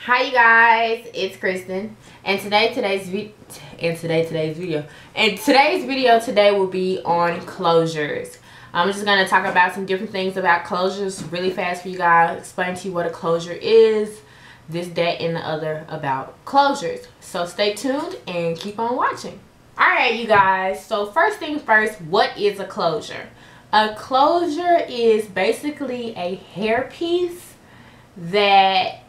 Hi you guys, it's Kristen, and today's video today will be on closures. I'm just going to talk about some different things about closures really fast for you guys, explain to you what a closure is, this, that, and the other about closures. So stay tuned and keep on watching. Alright you guys, so first thing first, what is a closure? A closure is basically a hairpiece that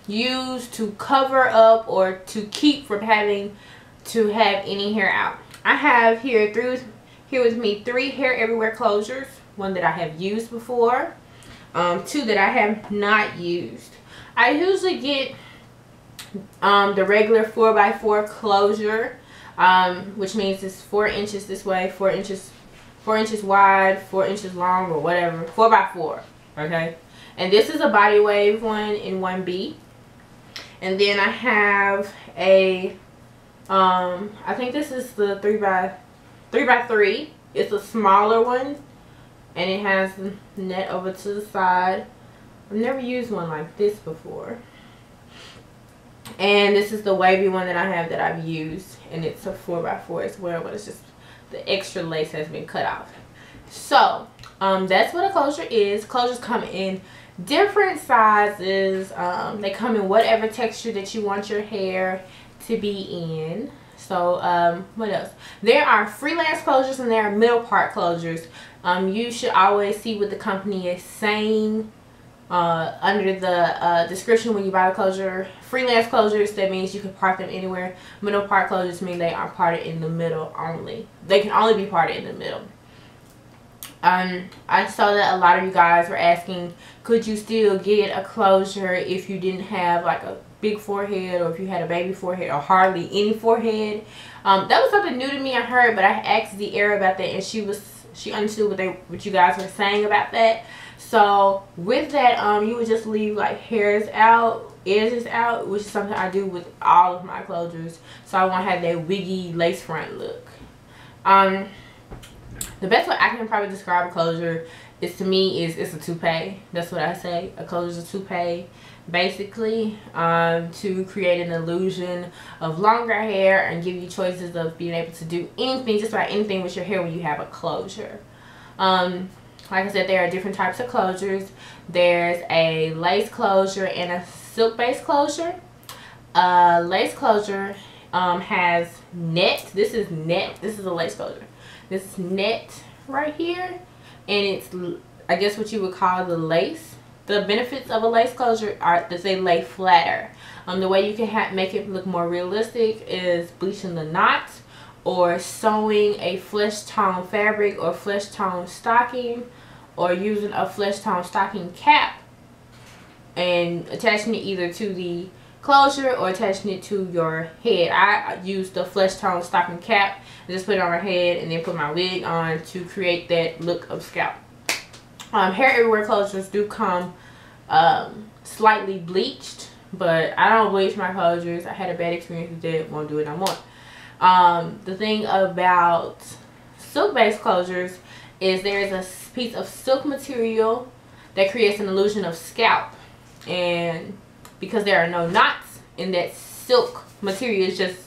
used to cover up or to keep from having to have any hair out. I have here with me 3 Hair Everywhere closures. One that I have used before, 2 that I have not used. I usually get the regular 4x4 closure, which means it's 4 inches this way, 4 inches wide, 4 inches long, or whatever. 4x4, okay? And this is a Body Wave one in 1B. And then I have a, I think this is the 3x3. It's a smaller one. And it has the net over to the side. I've never used one like this before. And this is the wavy one that I have that I've used. And it's a 4x4 as well, but it's just the extra lace has been cut off. So, that's what a closure is. Closures come in different sizes. They come in whatever texture that you want your hair to be in. So what else? There are freelance closures and there are middle part closures. You should always see what the company is saying under the description when you buy a closure. Freelance closures, that means you can part them anywhere. Middle part closures mean they are parted in the middle only. They can only be parted in the middle. I saw that a lot of you guys were asking, could you still get a closure if you didn't have like a big forehead, or if you had a baby forehead, or hardly any forehead? That was something new to me, I heard, but I asked the Air about that, and she understood what you guys were saying about that. So with that, you would just leave like hairs out, edges out, which is something I do with all of my closures, so I won't have that wiggy lace front look. The best way I can probably describe a closure is, to me, is it's a toupee. That's what I say. A closure is a toupee, basically, to create an illusion of longer hair and give you choices of being able to do anything, just about anything with your hair when you have a closure. Like I said, there are different types of closures. There's a lace closure and a silk based closure. Lace closure has net. This is net. This is a lace closure. This net right here, and it's, I guess, what you would call the lace. The benefits of a lace closure are that they lay flatter. The way you can make it look more realistic is bleaching the knots, or sewing a flesh tone fabric or flesh tone stocking, or using a flesh tone stocking cap and attaching it either to the closure or attaching it to your head. I used the flesh tone stocking cap and just put it on my head and then put my wig on to create that look of scalp. Hair Everywhere closures do come slightly bleached, but I don't bleach my closures. I had a bad experience with it, won't do it no more. The thing about silk based closures is there is a piece of silk material that creates an illusion of scalp, and because there are no knots in that silk material, it's just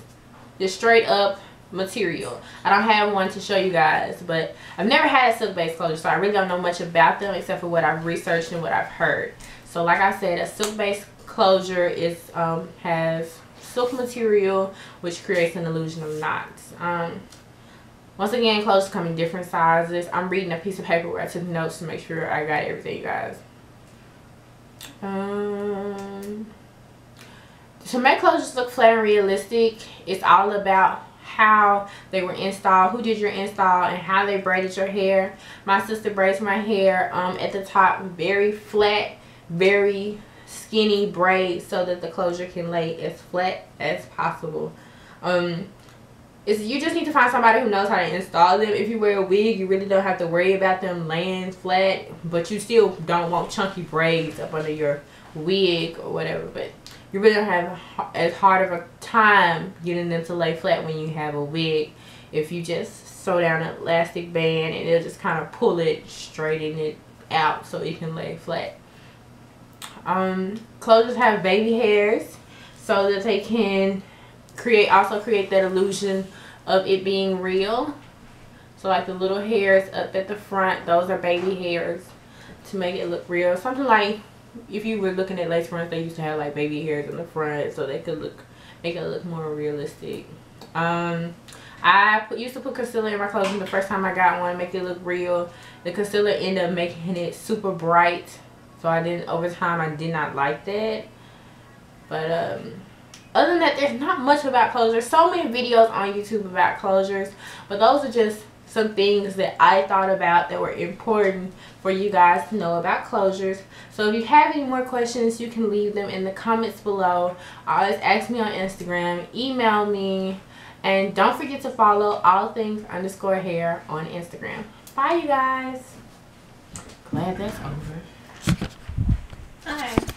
straight up material. I don't have one to show you guys, but I've never had a silk based closure, so I really don't know much about them except for what I've researched and what I've heard. So like I said, a silk based closure is has silk material which creates an illusion of knots. Once again, closures come in different sizes. I'm reading a piece of paper where I took notes to make sure I got everything, you guys. To make closures look flat and realistic, it's all about how they were installed, who did your install, and how they braided your hair. My sister braids my hair at the top very flat, very skinny braids, so that the closure can lay as flat as possible. You just need to find somebody who knows how to install them. If you wear a wig, you really don't have to worry about them laying flat, but you still don't want chunky braids up under your wig or whatever. But you really don't have as hard of a time getting them to lay flat when you have a wig. If you just sew down an elastic band and it'll just kind of pull it, straighten it out so it can lay flat. Closures have baby hairs so that they can create that illusion of it being real. So like the little hairs up at the front, those are baby hairs to make it look real. Something like if you were looking at lace fronts, they used to have like baby hairs in the front so they could make it look more realistic. I used to put concealer in my clothing the first time I got one, make it look real. The concealer ended up making it super bright, so over time I did not like that. But other than that, there's not much about closures. So many videos on YouTube about closures, but those are just some things that I thought about that were important for you guys to know about closures. So if you have any more questions, you can leave them in the comments below. Always ask me on Instagram, email me, and don't forget to follow allthings_hair on Instagram. Bye, you guys. Glad that's over. Okay.